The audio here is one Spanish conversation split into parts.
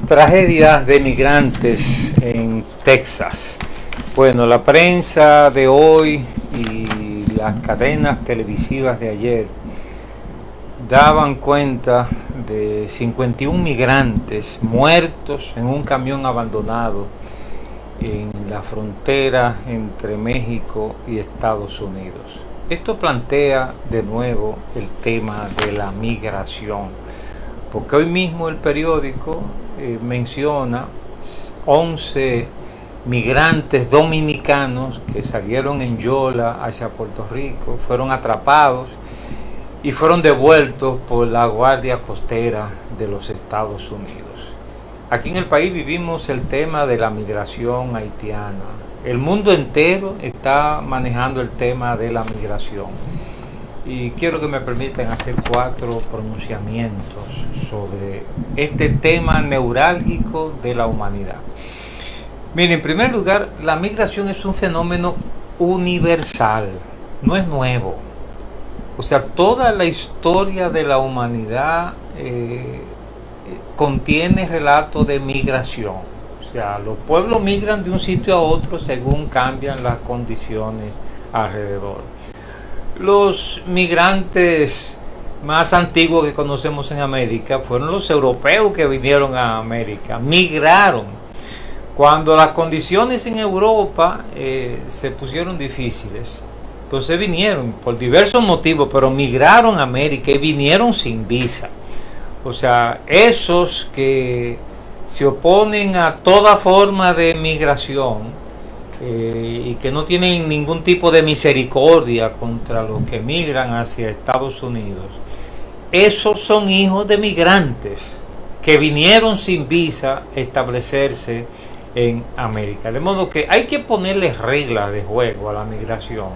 Tragedias de migrantes en Texas. Bueno, la prensa de hoy y las cadenas televisivas de ayer daban cuenta de 51 migrantes muertos en un camión abandonado en la frontera entre México y Estados Unidos. Esto plantea de nuevo el tema de la migración, porque hoy mismo el periódico menciona 11 migrantes dominicanos que salieron en Yola hacia Puerto Rico, fueron atrapados y fueron devueltos por la Guardia Costera de los Estados Unidos. Aquí en el país vivimos el tema de la migración haitiana. El mundo entero está manejando el tema de la migración. Y quiero que me permitan hacer 4 pronunciamientos sobre este tema neurálgico de la humanidad. Miren, en primer lugar, la migración es un fenómeno universal, no es nuevo. O sea, toda la historia de la humanidad contiene relatos de migración. O sea, los pueblos migran de un sitio a otro según cambian las condiciones alrededor. Los migrantes más antiguos que conocemos en América fueron los europeos que vinieron a América, migraron. Cuando las condiciones en Europa se pusieron difíciles, entonces vinieron por diversos motivos, pero migraron a América y vinieron sin visa. O sea, esos que se oponen a toda forma de migración y que no tienen ningún tipo de misericordia contra los que migran hacia Estados Unidos, esos son hijos de migrantes que vinieron sin visa a establecerse en América. De modo que hay que ponerle reglas de juego a la migración,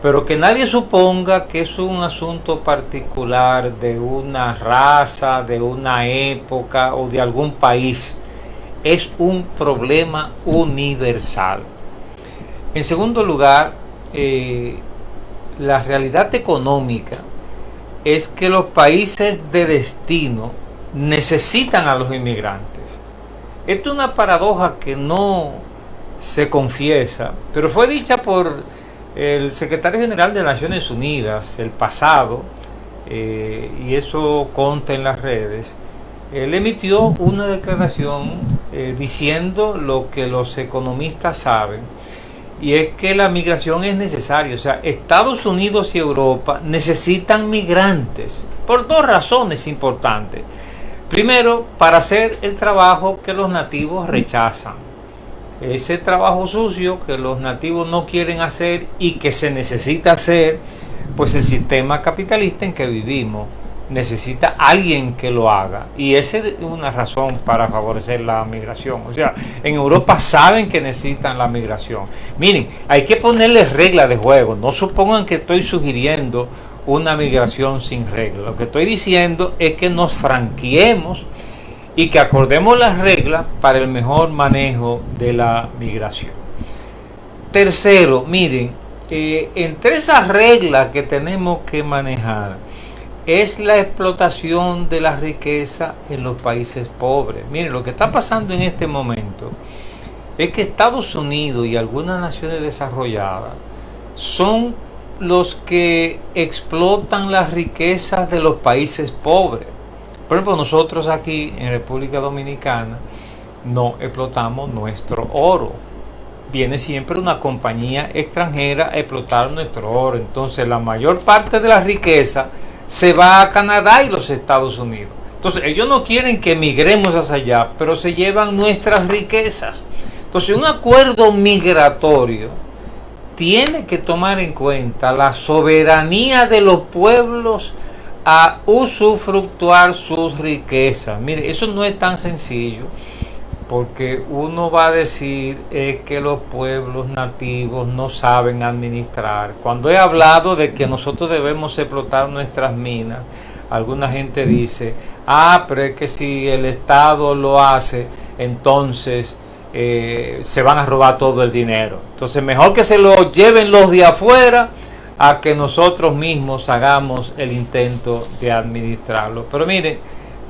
pero que nadie suponga que es un asunto particular de una raza, de una época o de algún país. Es un problema universal. En segundo lugar, la realidad económica es que los países de destino necesitan a los inmigrantes. Esto es una paradoja que no se confiesa, pero fue dicha por el secretario general de Naciones Unidas el pasado, y eso consta en las redes. Él emitió una declaración diciendo lo que los economistas saben, y es que la migración es necesaria. O sea, Estados Unidos y Europa necesitan migrantes por 2 razones importantes. Primero, para hacer el trabajo que los nativos rechazan. Ese trabajo sucio que los nativos no quieren hacer y que se necesita hacer, pues el sistema capitalista en que vivimos necesita alguien que lo haga, y esa es una razón para favorecer la migración. O sea, en Europa saben que necesitan la migración. Miren, hay que ponerle reglas de juego. No supongan que estoy sugiriendo una migración sin reglas. Lo que estoy diciendo es que nos franqueemos y que acordemos las reglas para el mejor manejo de la migración. Tercero, miren, entre esas reglas que tenemos que manejar es la explotación de la riqueza en los países pobres. Miren, lo que está pasando en este momento es que Estados Unidos y algunas naciones desarrolladas son los que explotan las riquezas de los países pobres. Por ejemplo, nosotros aquí en República Dominicana no explotamos nuestro oro. Viene siempre una compañía extranjera a explotar nuestro oro. Entonces la mayor parte de la riqueza se va a Canadá y los Estados Unidos. Entonces ellos no quieren que emigremos hacia allá, pero se llevan nuestras riquezas. Entonces un acuerdo migratorio tiene que tomar en cuenta la soberanía de los pueblos a usufructuar sus riquezas. Mire, eso no es tan sencillo, porque uno va a decir que los pueblos nativos no saben administrar. Cuando he hablado de que nosotros debemos explotar nuestras minas, alguna gente dice, pero es que si el Estado lo hace, entonces se van a robar todo el dinero. Entonces mejor que se lo lleven los de afuera a que nosotros mismos hagamos el intento de administrarlo. Pero miren,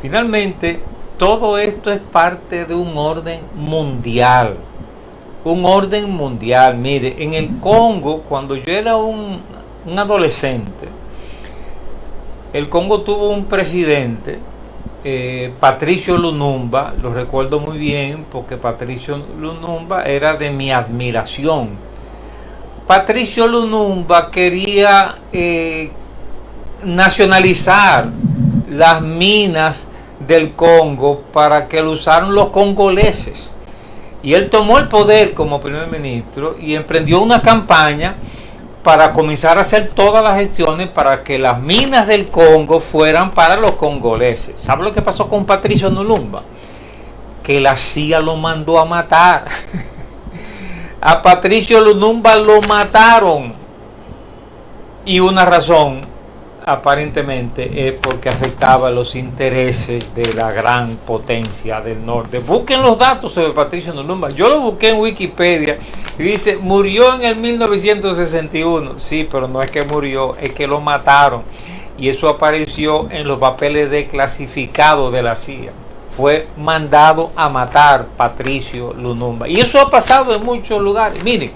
finalmente todo esto es parte de un orden mundial. Un orden mundial. Mire, en el Congo, cuando yo era un adolescente, el Congo tuvo un presidente, Patricio Lumumba, lo recuerdo muy bien porque Patricio Lumumba era de mi admiración. Patricio Lumumba quería nacionalizar las minas del Congo para que lo usaran los congoleses. Y él tomó el poder como primer ministro y emprendió una campaña para comenzar a hacer todas las gestiones para que las minas del Congo fueran para los congoleses. ¿Sabe lo que pasó con Patricio Lumumba? Que la CIA lo mandó a matar. A Patricio Lumumba lo mataron. Y una razón, aparentemente, es porque afectaba los intereses de la gran potencia del norte. Busquen los datos sobre Patricio Lumumba. Yo lo busqué en Wikipedia y dice, murió en el 1961. Sí, pero no es que murió, es que lo mataron. Y eso apareció en los papeles desclasificados de la CIA. Fue mandado a matar Patricio Lumumba. Y eso ha pasado en muchos lugares. Miren,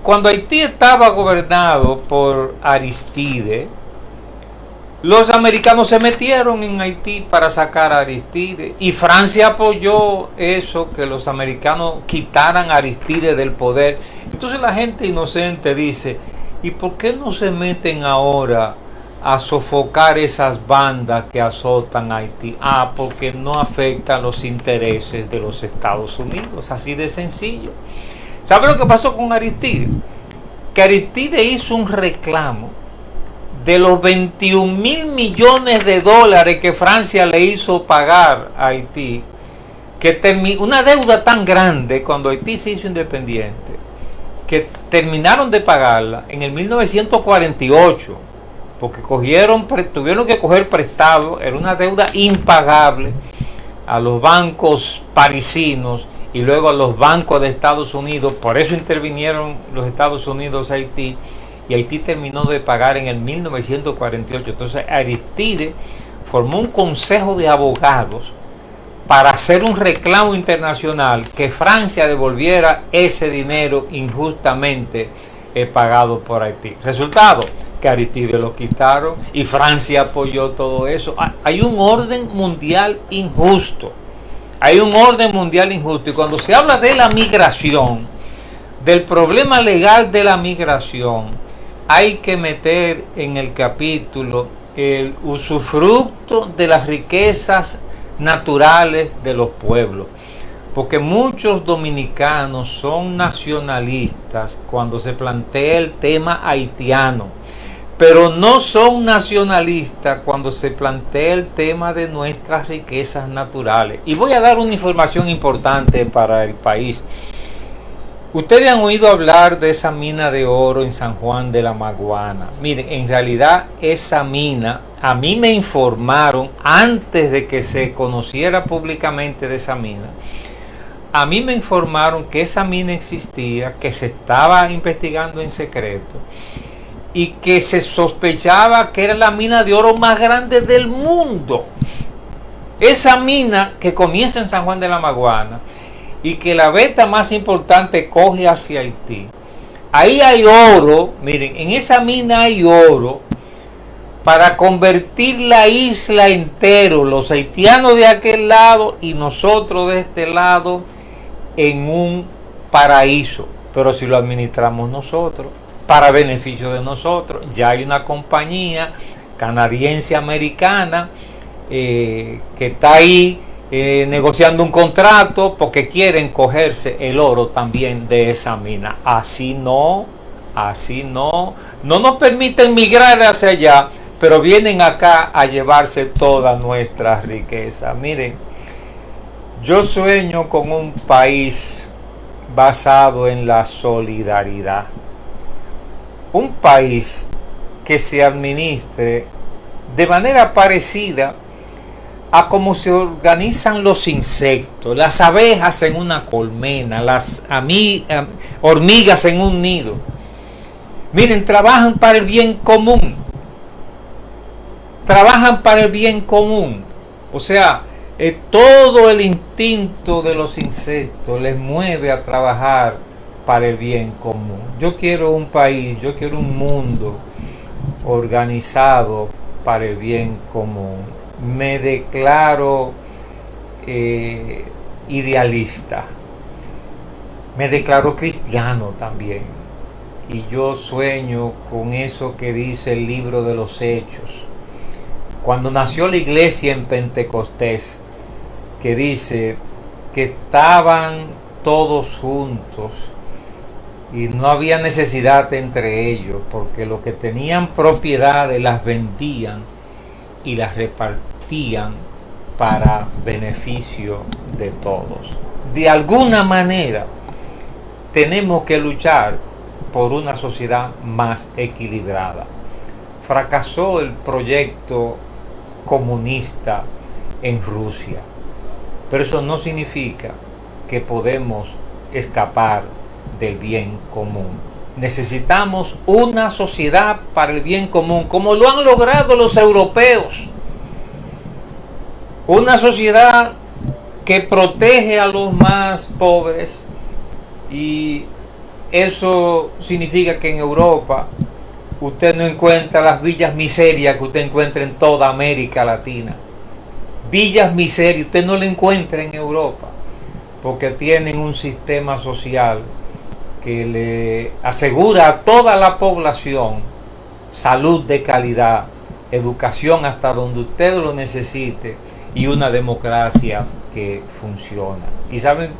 cuando Haití estaba gobernado por Aristide, los americanos se metieron en Haití para sacar a Aristide y Francia apoyó eso, que los americanos quitaran a Aristide del poder. Entonces la gente inocente dice, ¿y por qué no se meten ahora a sofocar esas bandas que azotan a Haití? Ah, porque no afectan los intereses de los Estados Unidos, así de sencillo. ¿Sabe lo que pasó con Aristide? Que Aristide hizo un reclamo de los 21 mil millones de dólares que Francia le hizo pagar a Haití, que una deuda tan grande cuando Haití se hizo independiente, que terminaron de pagarla en el 1948, porque tuvieron que coger prestado, era una deuda impagable a los bancos parisinos y luego a los bancos de Estados Unidos. Por eso intervinieron los Estados Unidos a Haití, y Haití terminó de pagar en el 1948. Entonces Aristide formó un consejo de abogados para hacer un reclamo internacional que Francia devolviera ese dinero injustamente pagado por Haití. Resultado, que Aristide lo quitaron y Francia apoyó todo eso. Hay un orden mundial injusto. Hay un orden mundial injusto. Y cuando se habla de la migración, del problema legal de la migración, hay que meter en el capítulo el usufructo de las riquezas naturales de los pueblos. Porque muchos dominicanos son nacionalistas cuando se plantea el tema haitiano, pero no son nacionalistas cuando se plantea el tema de nuestras riquezas naturales. Y voy a dar una información importante para el país. Ustedes han oído hablar de esa mina de oro en San Juan de la Maguana. Miren, en realidad esa mina, a mí me informaron antes de que se conociera públicamente de esa mina. A mí me informaron que esa mina existía, que se estaba investigando en secreto y que se sospechaba que era la mina de oro más grande del mundo. Esa mina que comienza en San Juan de la Maguana y que la veta más importante coge hacia Haití. Ahí hay oro, miren, en esa mina hay oro para convertir la isla entero, los haitianos de aquel lado y nosotros de este lado, en un paraíso. Pero si lo administramos nosotros, para beneficio de nosotros. Ya hay una compañía canadiense americana que está ahí negociando un contrato porque quieren cogerse el oro también de esa mina. Así no nos permiten migrar hacia allá, pero vienen acá a llevarse toda nuestra riqueza. Miren, yo sueño con un país basado en la solidaridad. Un país que se administre de manera parecida a cómo se organizan los insectos, las abejas en una colmena, las hormigas en un nido. Miren, trabajan para el bien común. Trabajan para el bien común. O sea, todo el instinto de los insectos les mueve a trabajar para el bien común. Yo quiero un país, yo quiero un mundo organizado para el bien común. Me declaro idealista. Me declaro cristiano también. Y yo sueño con eso que dice el libro de los Hechos. Cuando nació la iglesia en Pentecostés, que dice que estaban todos juntos y no había necesidad entre ellos, porque los que tenían propiedades las vendían y las repartían para beneficio de todos. De alguna manera tenemos que luchar por una sociedad más equilibrada. Fracasó el proyecto comunista en Rusia, pero eso no significa que podemos escapar del bien común. Necesitamos una sociedad para el bien común, como lo han logrado los europeos. Una sociedad que protege a los más pobres, y eso significa que en Europa usted no encuentra las villas miserias que usted encuentra en toda América Latina. Villas miserias usted no la encuentra en Europa, porque tienen un sistema social que le asegura a toda la población salud de calidad, educación hasta donde usted lo necesite y una democracia que funciona. ¿Y saben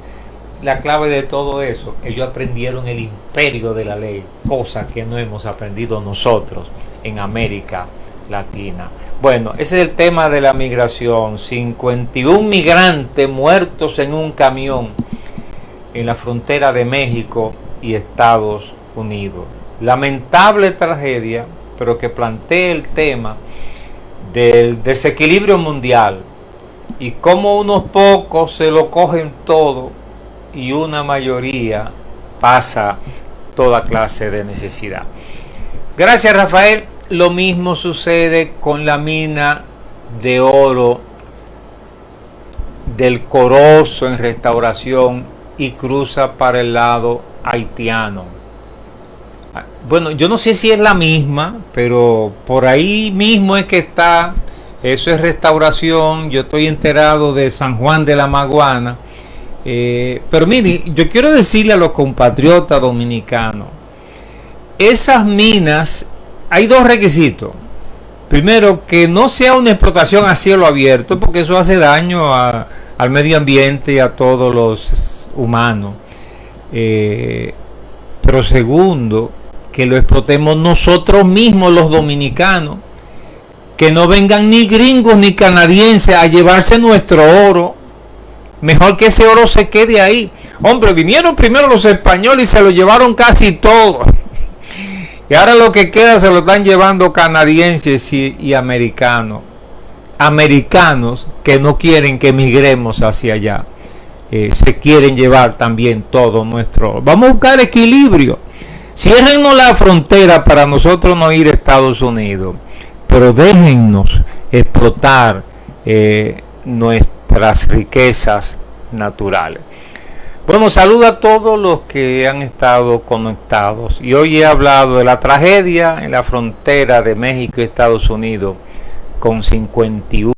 la clave de todo eso? Ellos aprendieron el imperio de la ley, cosa que no hemos aprendido nosotros en América Latina. Bueno, ese es el tema de la migración. 51 migrantes muertos en un camión en la frontera de México y Estados Unidos. Lamentable tragedia, pero que plantea el tema del desequilibrio mundial y cómo unos pocos se lo cogen todo y una mayoría pasa toda clase de necesidad. Gracias, Rafael. Lo mismo sucede con la mina de oro del Corozo en Restauración y cruza para el lado haitiano. Bueno, yo no sé si es la misma, pero por ahí mismo es que está. Eso es Restauración. Yo estoy enterado de San Juan de la Maguana. Pero mire, yo quiero decirle a los compatriotas dominicanos, esas minas, hay dos requisitos. Primero, que no sea una explotación a cielo abierto, porque eso hace daño al medio ambiente y a todos los humanos. Pero segundo, que lo explotemos nosotros mismos los dominicanos, que no vengan ni gringos ni canadienses a llevarse nuestro oro. Mejor que ese oro se quede ahí. Hombre, vinieron primero los españoles y se lo llevaron casi todo. Y ahora lo que queda se lo están llevando canadienses y americanos. Americanos que no quieren que migremos hacia allá. Se quieren llevar también todo nuestro oro. Vamos a buscar equilibrio. Ciérrennos la frontera para nosotros no ir a Estados Unidos. Pero déjennos explotar nuestras riquezas naturales. Bueno, saludo a todos los que han estado conectados. Y hoy he hablado de la tragedia en la frontera de México y Estados Unidos con 51